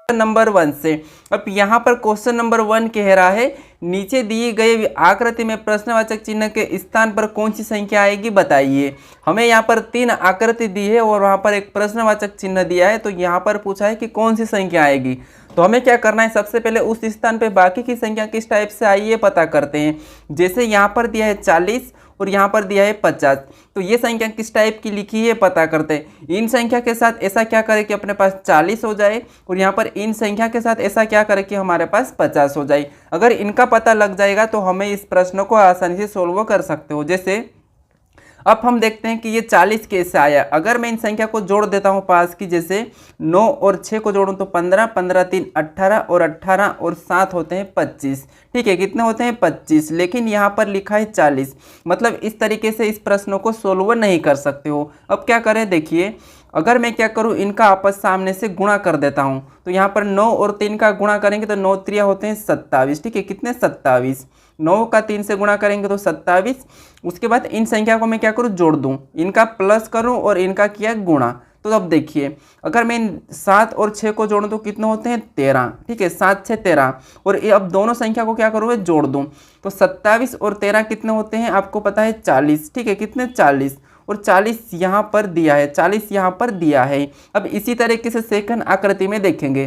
Number 1 से। अब यहाँ पर क्वेश्चन नंबर 1 कह रहा है नीचे दिए गए आकृति में प्रश्नवाचक चिन्ह के स्थान पर कौन सी संख्या आएगी बताइए। हमें यहाँ पर 3 आकृति दी है और वहाँ पर एक प्रश्नवाचक चिन्ह दिया है, तो यहाँ पर पूछा है कि कौन सी संख्या आएगी। तो हमें क्या करना है, सबसे पहले उस स्थान पे बाकी की संख्या किस टाइप से आई ये पता करते हैं। जैसे यहाँ पर दिया है 40 और यहाँ पर दिया है 50, तो ये संख्या किस टाइप की लिखी है पता करते हैं। इन संख्या के साथ ऐसा क्या करें कि अपने पास 40 हो जाए और यहाँ पर इन संख्या के साथ ऐसा क्या करें कि हमारे पास 50 हो जाए। अगर इनका पता लग जाएगा तो हमें इस प्रश्न को आसानी से सोल्व कर सकते हो। जैसे अब हम देखते हैं कि ये 40 कैसे आया। अगर मैं इन संख्या को जोड़ देता हूँ पास की, जैसे 9 और 6 को जोड़ूं तो 15, 15 3 18 और 18 और 7 होते हैं 25। ठीक है, कितने होते हैं 25, लेकिन यहाँ पर लिखा है 40। मतलब इस तरीके से इस प्रश्न को सोल्व नहीं कर सकते हो। अब क्या करें, देखिए अगर मैं क्या करूं, इनका आपस सामने से गुणा कर देता हूं, तो यहाँ पर 9 और 3 का गुणा करेंगे तो 9 3 होते हैं 27। ठीक है, कितने 27, 9 का 3 से गुणा करेंगे तो 27। उसके बाद इन संख्या को मैं क्या करूं, जोड़ दूं, इनका प्लस करूं और इनका किया गुणा। तो अब देखिए अगर मैं इन 7 और 6 को जोड़ूं तो कितने होते हैं 13। ठीक है, 7 6 13, और ये अब दोनों संख्या को क्या करूँ, जोड़ दूं तो 27 और 13 कितने होते हैं आपको पता है 40। ठीक है, कितने 40, और 40 यहाँ पर दिया है, 40 यहाँ पर दिया है। अब इसी तरीके से सेकंड आकृति में देखेंगे,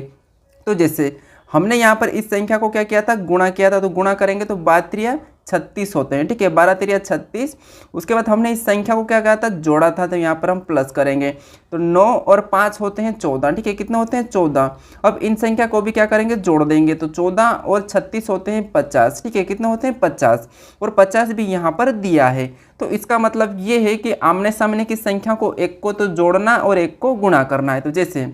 तो जैसे हमने यहाँ पर इस संख्या को क्या किया था, गुणा किया था, तो गुणा करेंगे तो 12 3 36 होते हैं। ठीक है, 12 3 36। उसके बाद हमने इस संख्या को क्या किया था, जोड़ा था, तो यहाँ पर हम प्लस करेंगे तो 9 और 5 होते हैं 14। ठीक है, कितने होते हैं 14। अब इन संख्या को भी क्या करेंगे, जोड़ देंगे तो 14 और 36 होते हैं 50। ठीक है, कितने होते हैं 50, और 50 भी यहाँ पर दिया है। तो इसका मतलब ये है कि आमने सामने की संख्या को एक को तो जोड़ना और एक को गुणा करना है। तो जैसे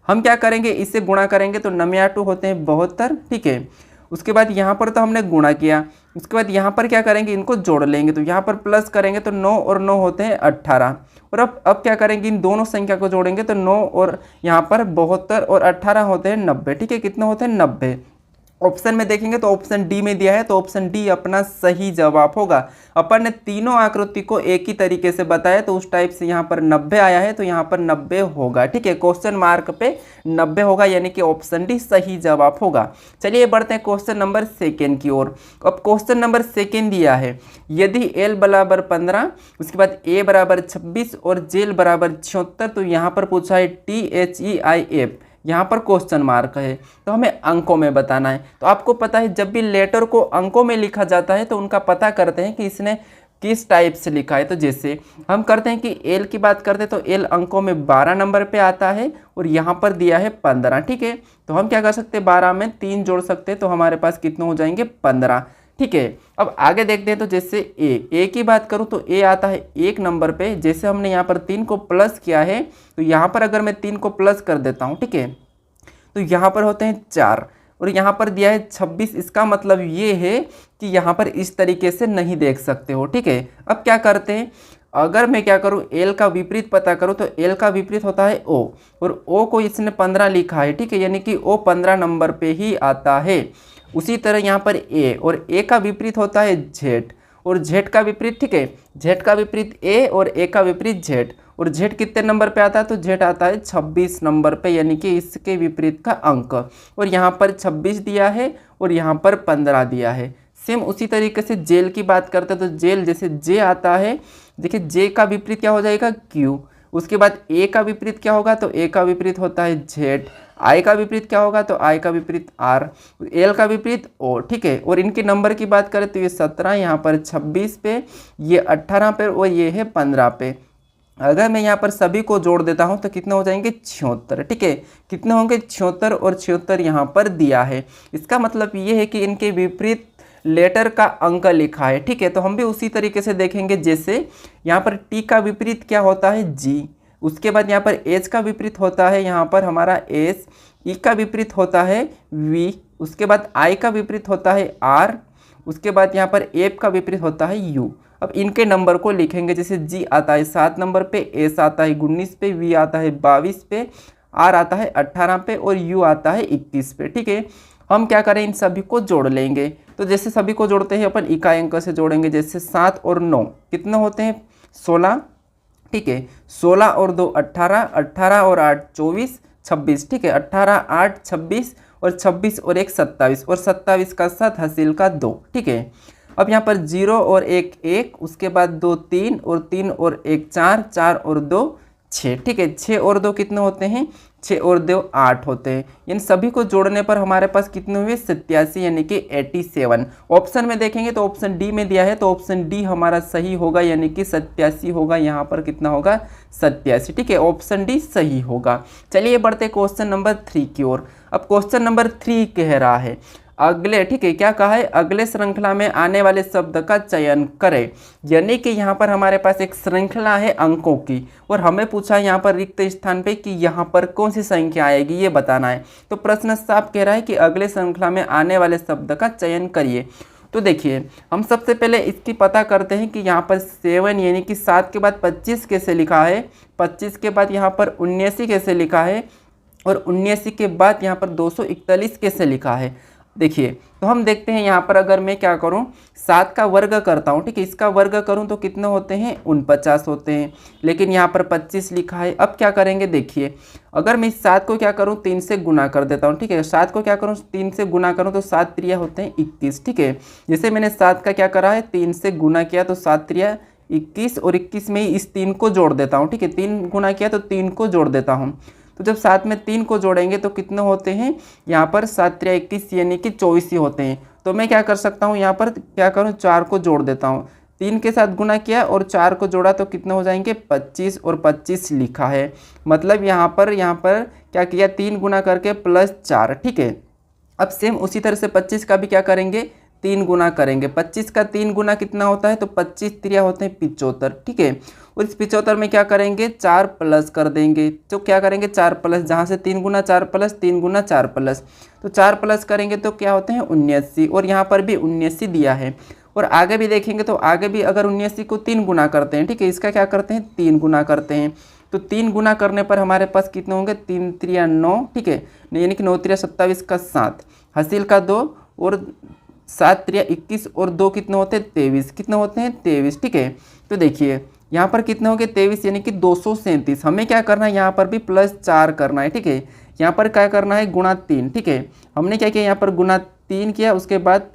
हम क्या करेंगे, इससे गुणा करेंगे तो 9 8 होते हैं 72। ठीक है, उसके बाद यहाँ पर तो हमने गुणा किया, उसके बाद यहाँ पर क्या करेंगे, इनको जोड़ लेंगे, तो यहाँ पर प्लस करेंगे तो 9 और 9 होते हैं 18। और अब क्या करेंगे, इन दोनों संख्या को जोड़ेंगे तो 9 और यहाँ पर 72 और 18 होते हैं 90। ठीक है, कितने होते हैं 90। ऑप्शन में देखेंगे तो ऑप्शन डी में दिया है, तो ऑप्शन डी अपना सही जवाब होगा। अपन ने तीनों आकृति को एक ही तरीके से बताया, तो उस टाइप से यहाँ पर 90 आया है, तो यहाँ पर 90 होगा। ठीक है, क्वेश्चन मार्क पे 90 होगा, यानी कि ऑप्शन डी सही जवाब होगा। चलिए बढ़ते हैं क्वेश्चन नंबर 2 की ओर। अब क्वेश्चन नंबर 2 दिया है, यदि एल बराबर 15, उसके बाद ए बराबर 26 और जेल बराबर 76, तो यहाँ पर पूछा है THEIF, यहाँ पर क्वेश्चन मार्क है, तो हमें अंकों में बताना है। तो आपको पता है जब भी लेटर को अंकों में लिखा जाता है तो उनका पता करते हैं कि इसने किस टाइप से लिखा है। तो जैसे हम करते हैं कि एल की बात करते हैं, तो एल अंकों में 12 नंबर पे आता है और यहाँ पर दिया है 15। ठीक है, तो हम क्या कर सकते हैं, 12 में 3 जोड़ सकते हैं, तो हमारे पास कितने हो जाएंगे 15। ठीक है, अब आगे देखते हैं, तो जैसे ए की बात करूं तो ए आता है 1 नंबर पे। जैसे हमने यहाँ पर 3 को प्लस किया है, तो यहाँ पर अगर मैं 3 को प्लस कर देता हूँ, ठीक है, तो यहाँ पर होते हैं 4 और यहाँ पर दिया है 26। इसका मतलब ये है कि यहाँ पर इस तरीके से नहीं देख सकते हो। ठीक है, अब क्या करते हैं, अगर मैं क्या करूँ, एल का विपरीत पता करूँ, तो एल का विपरीत होता है ओ, और ओ को इसने 15 लिखा है। ठीक है, यानी कि ओ 15 नंबर पे ही आता है। उसी तरह यहाँ पर ए, और ए का विपरीत होता है जेड, और जेड का विपरीत, ठीक है, जेड का विपरीत ए और ए का विपरीत जेड, और जेड कितने नंबर पे आता है, तो जेड आता है 26 नंबर पे, यानी कि इसके विपरीत का अंक। और यहाँ पर 26 दिया है और यहाँ पर 15 दिया है। सेम उसी तरीके से जेल की बात करते हैं, तो जेल जैसे जे आता है, देखिए जे का विपरीत क्या हो जाएगा, क्यू। उसके बाद ए का विपरीत क्या होगा, तो ए का विपरीत होता है जेड। आई का विपरीत क्या होगा, तो आई का विपरीत आर। एल का विपरीत ओ। ठीक है, और इनके नंबर की बात करें तो ये 17, यहाँ पर 26 पे, ये 18 पे और ये है 15 पे। अगर मैं यहाँ पर सभी को जोड़ देता हूँ तो कितने हो जाएंगे 76। ठीक है, कितने होंगे 76, और 76 यहाँ पर दिया है। इसका मतलब ये है कि इनके विपरीत लेटर का अंक लिखा है। ठीक है, तो हम भी उसी तरीके से देखेंगे, जैसे यहाँ पर टी का विपरीत क्या होता है, जी। उसके बाद यहाँ पर एच का विपरीत होता है यहाँ पर हमारा एस, ई का विपरीत होता है वी, उसके बाद आई का विपरीत होता है आर, उसके बाद यहाँ पर एफ का विपरीत होता है यू। अब इनके नंबर को लिखेंगे, जैसे जी आता है 7 नंबर पे, एस आता है 19 पे, वी आता है 22 पे, आर आता है 18 पे और यू आता है 21 पे। ठीक है, हम क्या करें, इन सभी को जोड़ लेंगे। तो जैसे सभी को जोड़ते हैं अपन इकाई अंक से जोड़ेंगे, जैसे 7 और 9 कितने होते हैं 16। ठीक है, 16 और 2 18, 18 और 8 24, 26, ठीक है। 18 8 26 और 26 और 1 27 और 27 का 7 हासिल का 2, ठीक है। अब यहाँ पर 0 और 1 1, उसके बाद 2 3 और 3 और 1 4, 4 और 2 6, ठीक है। 6 और 2 कितने होते हैं? 6 और 2 8 होते हैं। इन सभी को जोड़ने पर हमारे पास कितने हुए? 87 यानी कि 87। ऑप्शन में देखेंगे तो ऑप्शन डी में दिया है, तो ऑप्शन डी हमारा सही होगा, यानी कि 87 होगा। यहाँ पर कितना होगा? 87, ठीक है। ऑप्शन डी सही होगा। चलिए बढ़ते क्वेश्चन नंबर 3 की ओर। अब क्वेश्चन नंबर 3 कह रहा है अगले, ठीक है, क्या कहा है? अगले श्रृंखला में आने वाले शब्द का चयन करें। यानी कि यहाँ पर हमारे पास एक श्रृंखला है अंकों की और हमें पूछा यहाँ पर रिक्त स्थान पे कि यहाँ पर कौन सी संख्या आएगी, ये बताना है। तो प्रश्न साफ कह रहा है कि अगले श्रृंखला में आने वाले शब्द का चयन करिए। तो देखिए, हम सबसे पहले इसकी पता करते हैं कि यहाँ पर 7 यानी कि 7 के बाद 25 कैसे लिखा है, 25 के बाद यहाँ पर 79 कैसे लिखा है और 79 के बाद यहाँ पर 241 कैसे लिखा है। देखिए, तो हम देखते हैं यहाँ पर अगर मैं क्या करूँ, 7 का वर्ग करता हूँ, ठीक है, इसका वर्ग करूँ तो कितने होते हैं? 49 होते हैं। लेकिन यहाँ पर 25 लिखा है। अब क्या करेंगे? देखिए, अगर मैं इस 7 को क्या करूँ? 3 से गुना कर देता हूँ, ठीक है। 7 को क्या करूँ? 3 से गुना करूँ तो 7 त्रिया होते हैं 21, ठीक है। जैसे मैंने 7 का क्या करा है? 3 से गुना किया तो 7 त्रिया 21 और 21 में ही इस 3 को जोड़ देता हूँ, ठीक है। 3 गुना किया तो 3 को जोड़ देता हूँ। तो जब 7 में 3 को जोड़ेंगे तो कितने होते हैं? यहाँ पर 7 त्रिया 21 यानी कि 24 ही होते हैं। तो मैं क्या कर सकता हूँ? यहाँ पर क्या करूँ? 4 को जोड़ देता हूँ। 3 के साथ गुना किया और 4 को जोड़ा तो कितने हो जाएंगे? 25 और 25 लिखा है। मतलब यहाँ पर क्या किया? 3 गुना करके +4, ठीक है। अब सेम उसी तरह से 25 का भी क्या करेंगे? 3 गुना करेंगे। 25 का 3 गुना कितना होता है? तो 25 त्रिया होते हैं 75, ठीक है। और इस 75 में क्या करेंगे? 4 प्लस कर देंगे। तो क्या करेंगे? 4 प्लस, जहाँ से 3 गुना 4 प्लस, 3 गुना 4 प्लस, तो 4 प्लस करेंगे तो क्या होते हैं? 79। और यहाँ पर भी 79 दिया है। और आगे भी देखेंगे तो आगे भी अगर 79 को 3 गुना करते हैं, ठीक है, इसका क्या करते हैं? 3 गुना करते हैं। तो 3 गुना करने पर हमारे पास कितने होंगे? 3 त्रिया 9, ठीक है, यानी कि 9 त्रिया 27 का 7 हासिल का 2 और 7 त्रिया 21 और 2 कितने होते हैं? 23। कितने होते हैं? 23, ठीक है। तो देखिए, यहाँ पर कितने होंगे? 23 यानी कि 237। हमें क्या करना है? यहाँ पर भी +4 करना है, ठीक है। यहाँ पर क्या करना है? गुणा 3, ठीक है। हमने क्या किया? यहाँ पर गुणा 3 किया, उसके बाद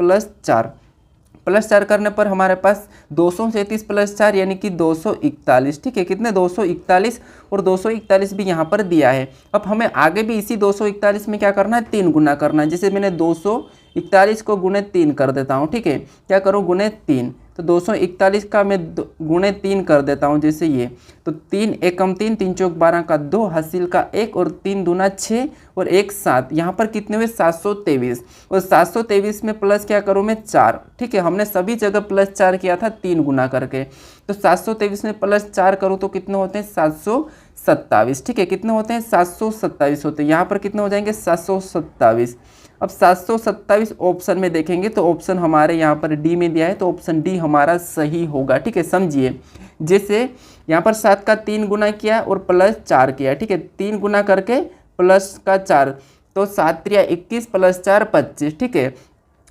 +4 करने पर हमारे पास 237 + 4 यानी कि 241, ठीक है। कितने? 241 और 241 भी यहाँ पर दिया है। अब हमें आगे भी इसी 241 में क्या करना है? 3 गुना करना है। जैसे मैंने 241 को गुणे 3 कर देता हूँ, ठीक है। क्या करूँ? गुणे 3। तो 241 का मैं गुणे 3 कर देता हूँ, जैसे ये। तो 3 एकम 3, 3 चौक 12 का 2 हासिल का 1 और 3 दूना 6 और 1 7। यहाँ पर कितने हुए? 723। और 723 में प्लस क्या करूँ मैं? 4, ठीक है। हमने सभी जगह +4 किया था 3 गुना करके। तो 723 में +4 करूँ तो कितने होते हैं? 727, ठीक है। कितने होते हैं? 727 होते हैं। यहाँ पर कितने हो जाएंगे? 727। अब 727 ऑप्शन में देखेंगे तो ऑप्शन हमारे यहाँ पर डी में दिया है, तो ऑप्शन डी हमारा सही होगा, ठीक है। समझिए, जैसे यहाँ पर 7 का 3 गुना किया और +4 किया, ठीक है। 3 गुना करके प्लस का 4, तो 7 त्रिया 21 + 4 25, ठीक है।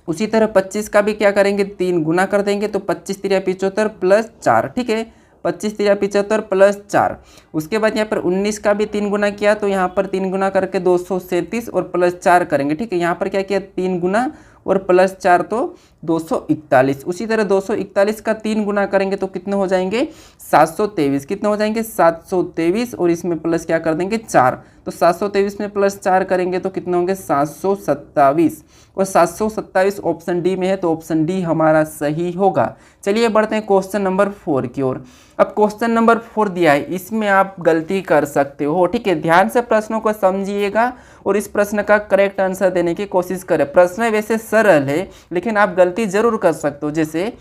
उसी तरह 25 का भी क्या करेंगे? 3 गुना कर देंगे, तो 25 त्रिया 75 + 4, ठीक है। 25 त्रिया 75 + 4। उसके बाद यहाँ पर 19 का भी 3 गुना किया, तो यहाँ पर 3 गुना करके 237 और +4 करेंगे, ठीक है। यहाँ पर क्या किया? 3 गुना और +4 तो 241। उसी तरह 241 का 3 गुना करेंगे तो कितने हो जाएंगे? 723। कितने हो जाएंगे? 723 और इसमें प्लस क्या कर देंगे? 4। तो 723 में +4 करेंगे तो कितने होंगे? 727। और 727 ऑप्शन डी में है, तो ऑप्शन डी हमारा सही होगा। चलिए बढ़ते हैं क्वेश्चन नंबर 4 की ओर। अब क्वेश्चन नंबर 4 दिया है, इसमें आप गलती कर सकते हो, ठीक है। ध्यान से प्रश्नों को समझिएगा और इस प्रश्न का करेक्ट आंसर देने की कोशिश करें। प्रश्न वैसे सरल है लेकिन आप गलती जरूर कर सकते हो। जैसे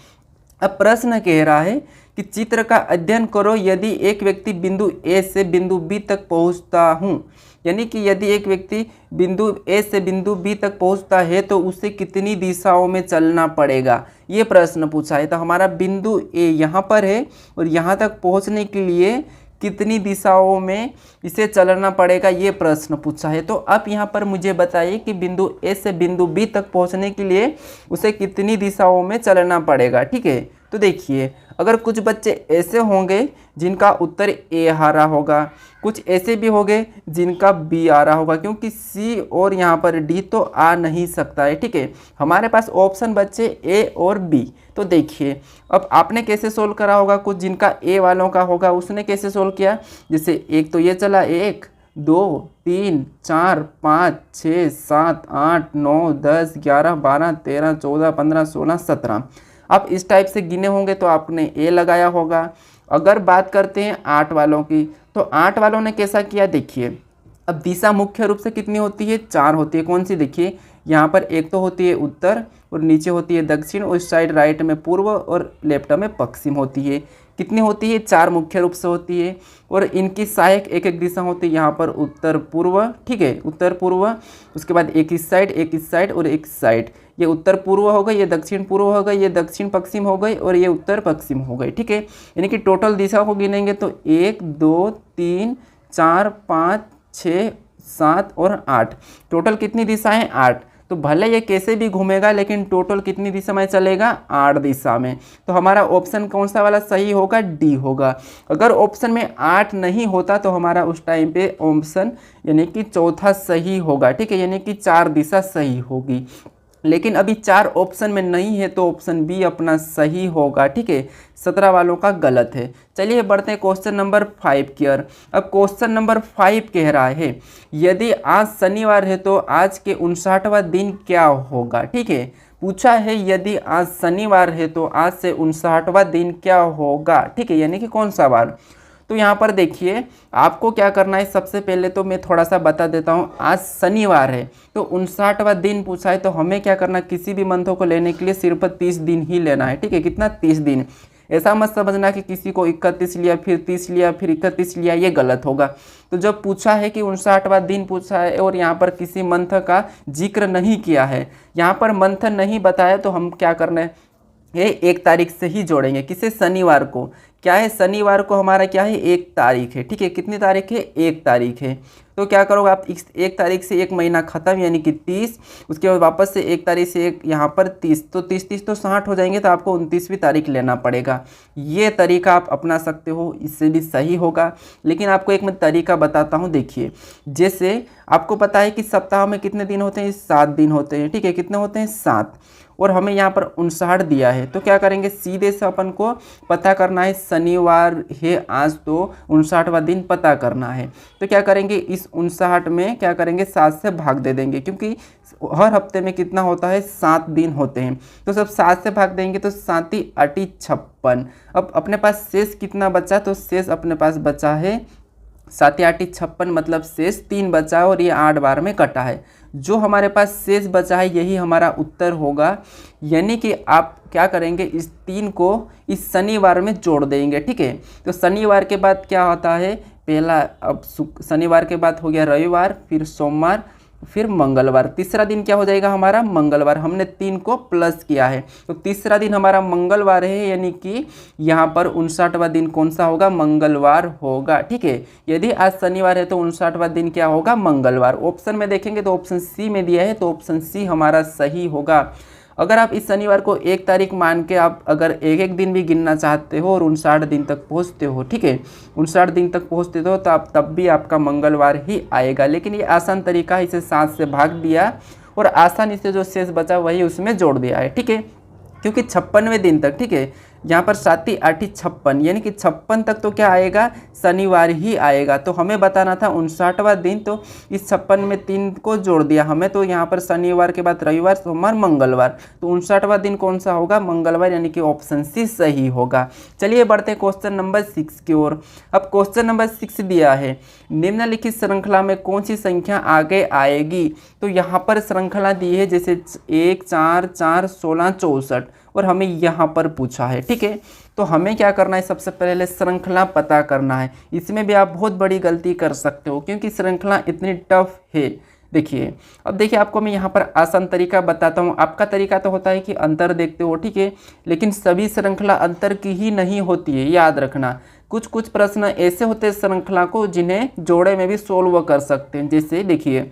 अब प्रश्न कह रहा है कि चित्र का अध्ययन करो यदि एक व्यक्ति बिंदु ए से बिंदु बी तक पहुंचता हूँ, यानी कि यदि एक व्यक्ति बिंदु ए से बिंदु बी तक पहुंचता है तो उसे कितनी दिशाओं में चलना पड़ेगा, ये प्रश्न पूछा है। तो हमारा बिंदु ए यहाँ पर है और यहाँ तक पहुँचने के लिए कितनी दिशाओं में इसे चलना पड़ेगा, ये प्रश्न पूछा है। तो अब यहाँ पर मुझे बताइए कि बिंदु ए से बिंदु बी तक पहुँचने के लिए उसे कितनी दिशाओं में चलना पड़ेगा, ठीक है। तो देखिए अगर कुछ बच्चे ऐसे होंगे जिनका उत्तर ए आ रहा होगा, कुछ ऐसे भी होंगे जिनका बी आ रहा होगा, क्योंकि सी और यहाँ पर डी तो आ नहीं सकता है। ठीक है, हमारे पास ऑप्शन बच्चे ए और बी। तो देखिए अब आपने कैसे सोल्व करा होगा, कुछ जिनका ए वालों का होगा उसने कैसे सोल्व किया, जैसे एक तो ये चला 1 2 3 4 5 6 7 8 9 10 11 12 13 14 15 16 17, आप इस टाइप से गिने होंगे तो आपने ए लगाया होगा। अगर बात करते हैं 8 वालों की, तो 8 वालों ने कैसा किया, देखिए अब दिशा मुख्य रूप से कितनी होती है, 4 होती है। कौन सी, देखिए यहाँ पर एक तो होती है उत्तर और नीचे होती है दक्षिण, और इस साइड राइट में पूर्व और लेफ्ट में पश्चिम होती है। कितनी होती है, 4 मुख्य रूप से होती है, और इनकी सहायक एक एक दिशा होती है। यहाँ पर उत्तर पूर्व, ठीक है, उत्तर पूर्व, उसके बाद एक इस साइड और एक इस साइड। ये उत्तर पूर्व हो गई, ये दक्षिण पूर्व हो गई, ये दक्षिण पश्चिम हो गई, और ये उत्तर पश्चिम हो गई। ठीक है, यानी कि टोटल दिशा को गिनेंगे तो 1 2 3 4 5 6 7 और 8, टोटल कितनी दिशाएं, 8। तो भले ये कैसे भी घूमेगा लेकिन टोटल कितनी दिशा में चलेगा, 8 दिशा में। तो हमारा ऑप्शन कौन सा वाला सही होगा, डी होगा। अगर ऑप्शन में 8 नहीं होता तो हमारा उस टाइम पे ऑप्शन यानी कि चौथा सही होगा। ठीक है, यानी कि 4 दिशा सही होगी, लेकिन अभी 4 ऑप्शन में नहीं है तो ऑप्शन बी अपना सही होगा। ठीक है, 17 वालों का गलत है। चलिए बढ़ते हैं क्वेश्चन नंबर 5 की ओर। अब क्वेश्चन नंबर 5 कह रहा है यदि आज शनिवार है तो आज के 59वां दिन क्या होगा। ठीक है, पूछा है यदि आज शनिवार है तो आज से 59वां दिन क्या होगा। ठीक है, यानी कि कौन सा वार। तो यहाँ पर देखिए आपको क्या करना है, सबसे पहले तो मैं थोड़ा सा बता देता हूँ। आज शनिवार है तो 59वां दिन पूछा है, तो हमें क्या करना, किसी भी मंथों को लेने के लिए सिर्फ 30 दिन ही लेना है। ठीक है, कितना, 30 दिन। ऐसा मत समझना कि किसी को 31 लिया फिर 30 लिया फिर 31 लिया, ये गलत होगा। तो जब पूछा है कि 59वां दिन पूछा है और यहाँ पर किसी मंथ का जिक्र नहीं किया है, यहाँ पर मंथ नहीं बताया, तो हम क्या करना है, ये 1 तारीख से ही जोड़ेंगे। किसे, शनिवार को। क्या है, शनिवार को हमारा क्या है, 1 तारीख है। ठीक है, कितनी तारीख है, 1 तारीख है। तो क्या करोगे आप, 1 तारीख से 1 महीना खत्म यानी कि 30, उसके बाद वापस से 1 तारीख से 1 यहाँ पर 30, तो 30 तो 60 हो जाएंगे, तो आपको 29वीं तारीख लेना पड़ेगा। ये तरीका आप अपना सकते हो, इससे भी सही होगा। लेकिन आपको एक मैं तरीका बताता हूँ, देखिए जैसे आपको पता है कि सप्ताह में कितने दिन होते हैं, 7 दिन होते हैं। ठीक है, कितने होते हैं, 7, और हमें यहाँ पर 59 दिया है, तो क्या करेंगे, सीधे से अपन को पता करना है, शनिवार है आज तो 59वां दिन पता करना है। तो क्या करेंगे, इस 59 में क्या करेंगे, 7 से भाग दे देंगे, क्योंकि हर हफ्ते में कितना होता है, 7 दिन होते हैं। तो सब 7 से भाग देंगे तो 7 8 56। अब अपने पास शेष कितना बचा, तो शेष अपने पास बचा है 7 8 56, मतलब शेष 3 बचा है, और ये 8 बार में कटा है। जो हमारे पास शेष बचा है यही हमारा उत्तर होगा। यानी कि आप क्या करेंगे, इस 3 को इस शनिवार में जोड़ देंगे। ठीक है, तो शनिवार के बाद क्या होता है, पहला, अब शनिवार के बाद हो गया रविवार, फिर सोमवार, फिर मंगलवार। तीसरा दिन क्या हो जाएगा हमारा, मंगलवार। हमने 3 को प्लस किया है तो तीसरा दिन हमारा मंगलवार है, यानी कि यहाँ पर 59वां दिन कौन सा होगा, मंगलवार होगा। ठीक है, यदि आज शनिवार है तो 59वां दिन क्या होगा, मंगलवार। ऑप्शन में देखेंगे तो ऑप्शन सी में दिया है, तो ऑप्शन सी हमारा सही होगा। अगर आप इस शनिवार को 1 तारीख मान के आप अगर एक एक दिन भी गिनना चाहते हो और 59 दिन तक पहुंचते हो, ठीक है, 59 दिन तक पहुंचते हो तो आप तब भी आपका मंगलवार ही आएगा। लेकिन ये आसान तरीका है, इसे 7 से भाग दिया और आसानी से जो शेष बचा वही उसमें जोड़ दिया है। ठीक है, क्योंकि 56वें दिन तक, ठीक है, यहाँ पर 7 8 56 यानी कि 56 तक तो क्या आएगा, शनिवार ही आएगा। तो हमें बताना था 59वां दिन, तो इस 56 में 3 को जोड़ दिया हमें, तो यहाँ पर शनिवार के बाद रविवार, सोमवार, मंगलवार, तो 59वां दिन कौन सा होगा, मंगलवार, यानी कि ऑप्शन सी सही होगा। चलिए बढ़ते हैं क्वेश्चन नंबर 6 की ओर। अब क्वेश्चन नंबर 6 दिया है, निम्नलिखित श्रृंखला में कौन सी संख्या आगे आएगी। तो यहाँ पर श्रृंखला दी है, जैसे 1 4 4 16 64, और हमें यहाँ पर पूछा है। ठीक है, तो हमें क्या करना है, सबसे पहले श्रृंखला पता करना है। इसमें भी आप बहुत बड़ी गलती कर सकते हो क्योंकि श्रृंखला इतनी टफ है। देखिए, अब देखिए आपको मैं यहाँ पर आसान तरीका बताता हूँ। आपका तरीका तो होता है कि अंतर देखते हो, ठीक है, लेकिन सभी श्रृंखला अंतर की ही नहीं होती है, याद रखना। कुछ कुछ प्रश्न ऐसे होते हैं श्रृंखला को जिन्हें जोड़े में भी सोल्व कर सकते हैं। जैसे देखिए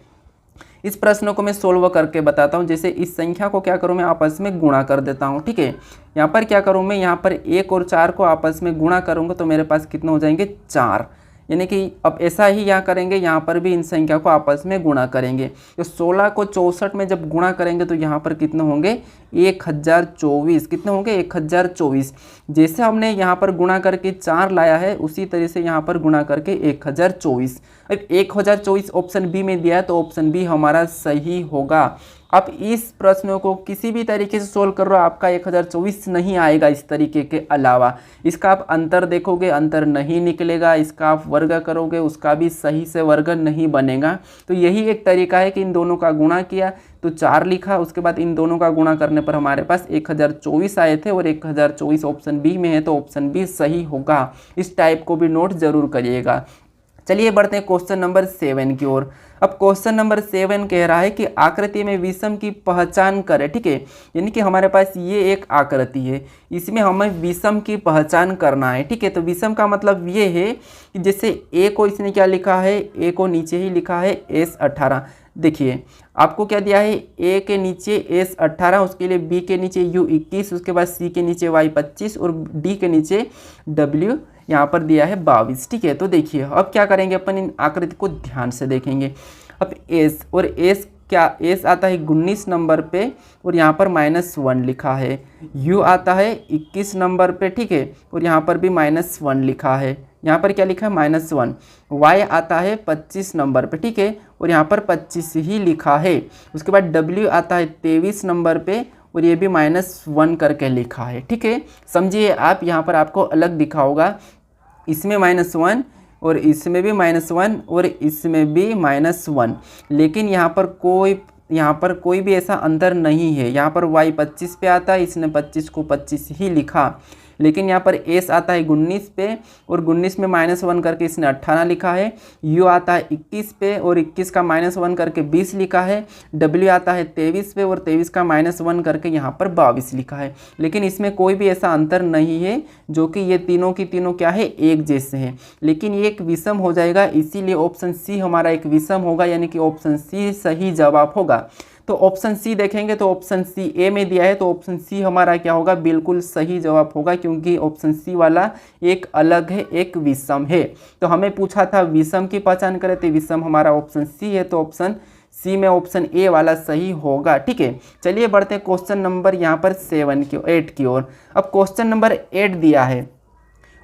इस प्रश्न को मैं सोल्व करके बताता हूँ। जैसे इस संख्या को क्या करूँ मैं आपस में गुणा कर देता हूँ, ठीक है। यहाँ पर क्या करूँ मैं, यहाँ पर 1 और 4 को आपस में गुणा करूँगा तो मेरे पास कितने हो जाएंगे 4, यानी कि अब ऐसा ही यहाँ करेंगे, यहाँ पर भी इन संख्या को आपस में गुणा करेंगे। तो 16 को 64 में जब गुणा करेंगे तो यहाँ पर कितने होंगे 1024, कितने होंगे 1024। जैसे हमने यहाँ पर गुणा करके 4 लाया है उसी तरह से यहाँ पर गुणा करके 1024। अब 1024 ऑप्शन बी में दिया है तो ऑप्शन बी हमारा सही होगा। आप इस प्रश्नों को किसी भी तरीके से सोल्व कर रहे हो, आपका 1024 नहीं आएगा। इस तरीके के अलावा इसका आप अंतर देखोगे, अंतर नहीं निकलेगा। इसका आप वर्ग करोगे, उसका भी सही से वर्ग नहीं बनेगा। तो यही एक तरीका है कि इन दोनों का गुणा किया तो 4 लिखा, उसके बाद इन दोनों का गुणा करने पर हमारे पास 1024 आए थे और 1024 ऑप्शन बी में है तो ऑप्शन बी सही होगा। इस टाइप को भी नोट जरूर करिएगा। चलिए बढ़ते हैं क्वेश्चन नंबर 7 की ओर। अब क्वेश्चन नंबर 7 कह रहा है कि आकृति में विषम की पहचान करें, ठीक है। यानी कि हमारे पास ये एक आकृति है, इसमें हमें विषम की पहचान करना है, ठीक है। तो विषम का मतलब ये है कि जैसे ए को इसने क्या लिखा है, ए को नीचे ही लिखा है S18। देखिए आपको क्या दिया है, ए के नीचे S18, उसके लिए बी के नीचे U21, उसके बाद सी के नीचे Y25 और डी के नीचे W यहाँ पर दिया है 22, ठीक है। तो देखिए अब क्या करेंगे, अपन इन आकृति को ध्यान से देखेंगे। अब एस और एस क्या, एस आता है 19 नंबर पे और यहाँ पर -1 लिखा है। यू आता है 21 नंबर पे, ठीक है, और यहाँ पर भी -1 लिखा है। यहाँ पर क्या लिखा है -1। वाई आता है 25 नंबर पे, ठीक है, और यहाँ पर 25 ही लिखा है। उसके बाद डब्ल्यू आता है 23 नंबर पे और ये भी -1 करके लिखा है, ठीक है। समझिए आप, यहाँ पर आपको अलग दिखा होगा, इसमें -1 और इसमें भी -1 और इसमें भी -1, लेकिन यहाँ पर कोई भी ऐसा अंतर नहीं है। यहाँ पर y 25 पे आता है, इसने 25 को 25 ही लिखा, लेकिन यहाँ पर s आता है 19 पे और 19 में -1 करके इसने 18 लिखा है। u आता है 21 पे और 21 का -1 करके 20 लिखा है। w आता है 23 पे और 23 का -1 करके यहाँ पर 22 लिखा है। लेकिन इसमें कोई भी ऐसा अंतर नहीं है, जो कि ये तीनों की तीनों क्या है, एक जैसे हैं, लेकिन ये एक विषम हो जाएगा, इसीलिए ऑप्शन सी हमारा एक विषम होगा, यानी कि ऑप्शन सी सही जवाब होगा। तो ऑप्शन सी देखेंगे तो ऑप्शन सी ए में दिया है तो ऑप्शन सी हमारा क्या होगा, बिल्कुल सही जवाब होगा, क्योंकि ऑप्शन सी वाला एक अलग है, एक विषम है। तो हमें पूछा था विषम की पहचान करें, तो विषम हमारा ऑप्शन सी है, तो ऑप्शन सी में ऑप्शन ए वाला सही होगा, ठीक है। चलिए बढ़ते हैं क्वेश्चन नंबर यहाँ पर 8 की ओर। अब क्वेश्चन नंबर 8 दिया है,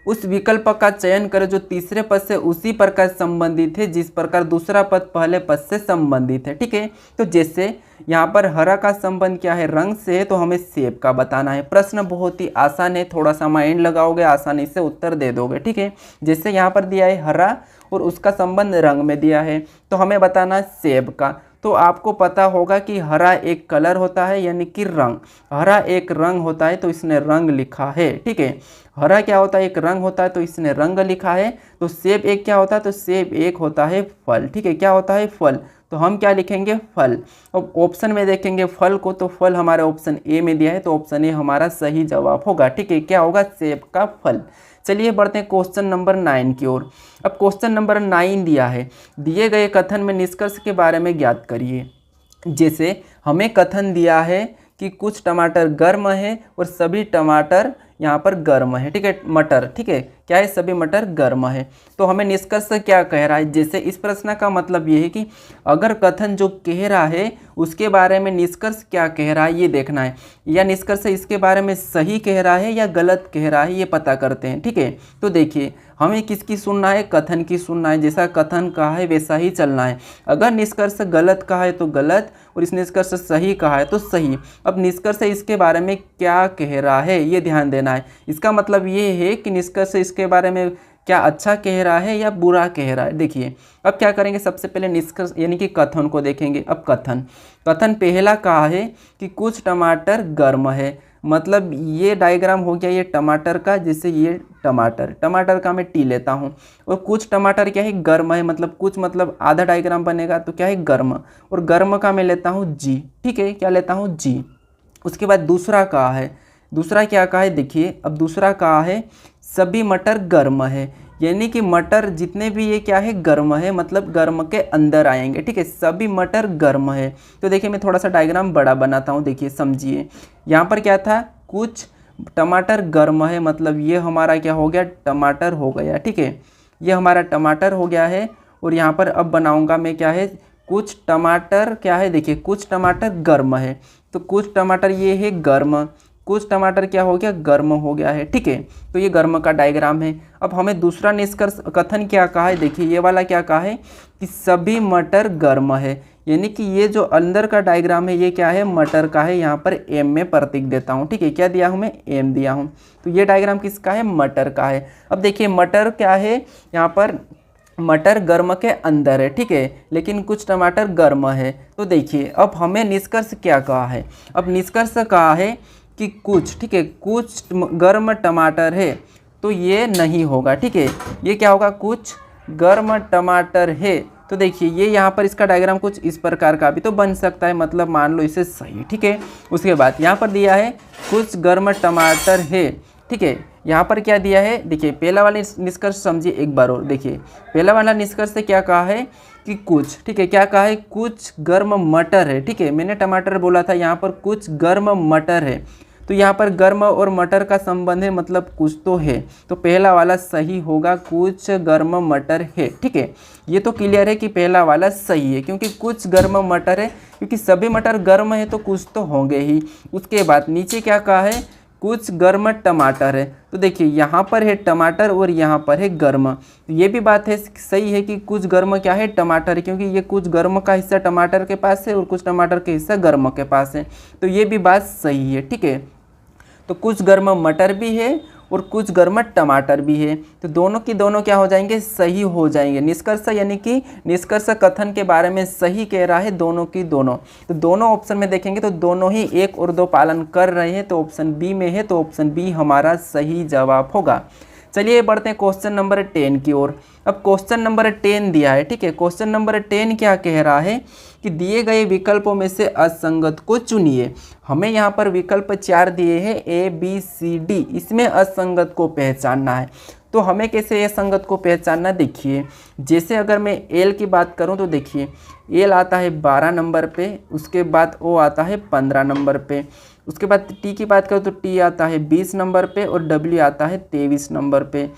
उस विकल्प का चयन करें जो तीसरे पद से उसी प्रकार संबंधित है जिस प्रकार दूसरा पद पहले पद से संबंधित है, ठीक है। तो जैसे यहाँ पर हरा का संबंध क्या है, रंग से है, तो हमें सेब का बताना है। प्रश्न बहुत ही आसान है, थोड़ा सा माइंड लगाओगे आसानी से उत्तर दे दोगे, ठीक है। जैसे यहाँ पर दिया है हरा और उसका संबंध रंग में दिया है, तो हमें बताना सेब का। तो आपको पता होगा कि हरा एक कलर होता है, यानी कि रंग, हरा एक रंग होता है तो इसने रंग लिखा है, ठीक है। हरा क्या होता है, एक रंग होता है तो इसने रंग लिखा है। तो सेब एक क्या होता है, तो सेब एक होता है फल, ठीक है। क्या होता है, फल, तो हम क्या लिखेंगे, फल। अब ऑप्शन में देखेंगे फल को, तो फल हमारे ऑप्शन ए में दिया है तो ऑप्शन ए हमारा सही जवाब होगा, ठीक है। क्या होगा, सेब का फल। चलिए बढ़ते हैं क्वेश्चन नंबर 9 की ओर। अब क्वेश्चन नंबर 9 दिया है, दिए गए कथन में निष्कर्ष के बारे में ज्ञात करिए। जैसे हमें कथन दिया है कि कुछ टमाटर गर्म है और सभी टमाटर यहाँ पर गर्म है, ठीक है, मटर, ठीक है, क्या है, सभी मटर गर्म है। तो हमें निष्कर्ष क्या कह रहा है, जैसे इस प्रश्न का मतलब ये है कि अगर कथन जो कह रहा है उसके बारे में निष्कर्ष क्या कह रहा है ये देखना है, या निष्कर्ष इसके बारे में सही कह रहा है या गलत कह रहा है ये पता करते हैं, ठीक है। तो देखिए हमें किसकी सुनना है, कथन की सुनना है, जैसा कथन कहा है वैसा ही चलना है। अगर निष्कर्ष गलत कहा है तो गलत और इस निष्कर्ष सही कहा है तो सही। अब निष्कर्ष इसके बारे में क्या कह रहा है ये ध्यान देना है। इसका मतलब ये है कि निष्कर्ष इसके बारे में क्या अच्छा कह रहा है या बुरा कह रहा है। देखिए अब क्या करेंगे, सबसे पहले निष्कर्ष यानी कि कथन को देखेंगे। अब कथन पहला कहा है कि कुछ टमाटर गर्म है, मतलब ये डायग्राम हो गया ये टमाटर का, जैसे ये टमाटर का मैं टी लेता हूँ, और कुछ टमाटर क्या है, गर्म है, मतलब कुछ मतलब आधा डायग्राम बनेगा तो क्या है, गर्म, और गर्म का मैं लेता हूँ जी, ठीक है, क्या लेता हूँ, जी। उसके बाद दूसरा कहा है, दूसरा क्या कहा है, देखिए अब दूसरा कहा है सभी मटर गर्म है, यानी कि मटर जितने भी ये क्या है गर्म है, मतलब गर्म के अंदर आएंगे, ठीक है, सभी मटर गर्म है। तो देखिए मैं थोड़ा सा डायग्राम बड़ा बनाता हूँ, देखिए समझिए। यहाँ पर क्या था, कुछ टमाटर गर्म है, मतलब ये हमारा क्या हो गया, टमाटर हो गया, ठीक है, ये हमारा टमाटर हो गया है। और यहाँ पर अब बनाऊंगा मैं क्या है, कुछ टमाटर क्या है, देखिए कुछ टमाटर गर्म है, तो कुछ टमाटर ये है गर्म, कुछ टमाटर क्या हो गया, गर्म हो गया है, ठीक है। तो ये गर्म का डायग्राम है। अब हमें दूसरा निष्कर्ष कथन क्या कहा है, देखिए ये वाला क्या कहा है कि सभी मटर गर्म है, यानी कि ये जो अंदर का डायग्राम है ये क्या है, मटर का है। यहाँ पर एम में प्रतीक देता हूँ, ठीक है, क्या दिया हूँ मैं, एम दिया हूँ। तो ये डायग्राम किसका है, मटर का है। अब देखिए मटर क्या है, यहाँ पर मटर गर्म के अंदर है, ठीक है, लेकिन कुछ टमाटर गर्म है। तो देखिए अब हमें निष्कर्ष क्या कहा है, अब निष्कर्ष कहा है कि कुछ, ठीक है, कुछ गर्म टमाटर है, तो ये नहीं होगा, ठीक है, ये क्या होगा, कुछ गर्म टमाटर है। तो देखिए ये यहाँ पर इसका डायग्राम कुछ इस प्रकार का भी तो बन सकता है, मतलब मान लो इसे सही, ठीक है। उसके बाद यहाँ पर दिया है कुछ गर्म टमाटर है, ठीक है, यहाँ पर क्या दिया है, देखिए पहला वाला निष्कर्ष समझिए एक बार और। देखिए पहला वाला निष्कर्ष से क्या कहा है कि कुछ, ठीक है, क्या कहा है, कुछ गर्म मटर है, ठीक है, मैंने टमाटर बोला था, यहाँ पर कुछ गर्म मटर है। तो यहाँ पर गर्म और मटर का संबंध है, मतलब कुछ तो है, तो पहला वाला सही होगा, कुछ गर्म मटर है, ठीक है। ये तो क्लियर है कि पहला वाला सही है, क्योंकि कुछ गर्म मटर है, क्योंकि सभी मटर गर्म है तो कुछ तो होंगे ही। उसके बाद नीचे क्या कहा है, कुछ गर्म टमाटर है। तो देखिए यहाँ पर है टमाटर और यहाँ पर है गर्म, तो ये भी बात है सही है कि कुछ गर्म क्या है, टमाटर है, क्योंकि ये कुछ गर्म का हिस्सा टमाटर के पास है और कुछ टमाटर के हिस्सा गर्म के पास है, तो ये भी बात सही है, ठीक है। तो कुछ गर्म मटर भी है और कुछ गर्म टमाटर भी है, तो दोनों की दोनों क्या हो जाएंगे, सही हो जाएंगे। निष्कर्ष यानी कि निष्कर्ष कथन के बारे में सही कह रहा है दोनों की दोनों। तो दोनों ऑप्शन में देखेंगे तो दोनों ही 1 और 2 पालन कर रहे हैं, तो ऑप्शन बी में है, तो ऑप्शन बी हमारा सही जवाब होगा। चलिए बढ़ते हैं क्वेश्चन नंबर 10 की ओर। अब क्वेश्चन नंबर 10 दिया है, ठीक है, क्वेश्चन नंबर 10 क्या कह रहा है कि दिए गए विकल्पों में से असंगत को चुनिए। हमें यहाँ पर विकल्प 4 दिए हैं, ए बी सी डी, इसमें असंगत को पहचानना है। तो हमें कैसे असंगत को पहचानना, देखिए जैसे अगर मैं एल की बात करूँ तो देखिए एल आता है 12 नंबर पे, उसके बाद ओ आता है 15 नंबर पे, उसके बाद टी की बात करूँ तो टी आता है 20 नंबर पे और डब्ल्यू आता है 23 नंबर पे।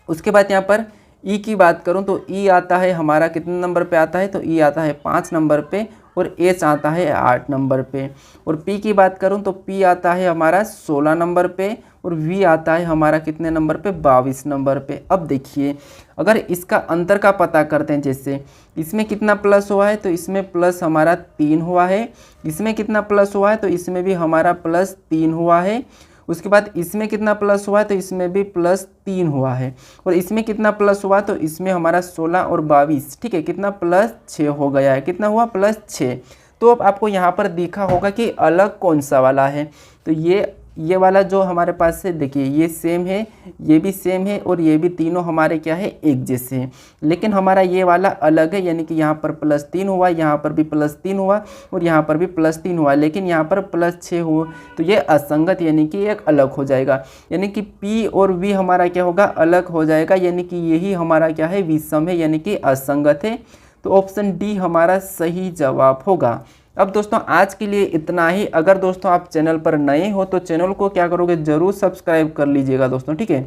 उसके बाद यहाँ पर ई की बात करूँ तो ई आता है हमारा कितने नंबर पे आता है, तो ई आता है 5 नंबर पे और एच आता है 8 नंबर पे। और पी की बात करूँ तो पी आता है हमारा 16 नंबर पे और वी आता है हमारा कितने नंबर पे, 22 नंबर पे। अब देखिए अगर इसका अंतर का पता करते हैं, जैसे इसमें कितना प्लस हुआ है तो इसमें प्लस हमारा 3 हुआ है, इसमें कितना प्लस हुआ है तो इसमें भी हमारा प्लस 3 हुआ है, उसके बाद इसमें कितना प्लस हुआ है तो इसमें भी प्लस 3 हुआ है, और इसमें कितना प्लस हुआ तो इसमें हमारा 16 और 22, ठीक है, कितना प्लस 6 हो गया है, कितना हुआ प्लस 6। तो अब आपको यहाँ पर दिखा होगा कि अलग कौन सा वाला है, तो ये वाला जो हमारे पास है, देखिए ये सेम है, ये भी सेम है और ये भी, तीनों हमारे क्या है, एक जैसे हैं, लेकिन हमारा ये वाला अलग है, यानी कि यहाँ पर प्लस 3 हुआ, यहाँ पर भी प्लस 3 हुआ और यहाँ पर भी प्लस 3 हुआ, लेकिन यहाँ पर प्लस 6 हुआ, तो ये असंगत यानी कि एक अलग हो जाएगा, यानी कि P और V हमारा क्या होगा, अलग हो जाएगा, यानी कि यही हमारा क्या है, विषम है, यानी कि असंगत है। तो ऑप्शन डी हमारा सही जवाब होगा। अब दोस्तों आज के लिए इतना ही। अगर दोस्तों आप चैनल पर नए हो तो चैनल को क्या करोगे, ज़रूर सब्सक्राइब कर लीजिएगा दोस्तों, ठीक है।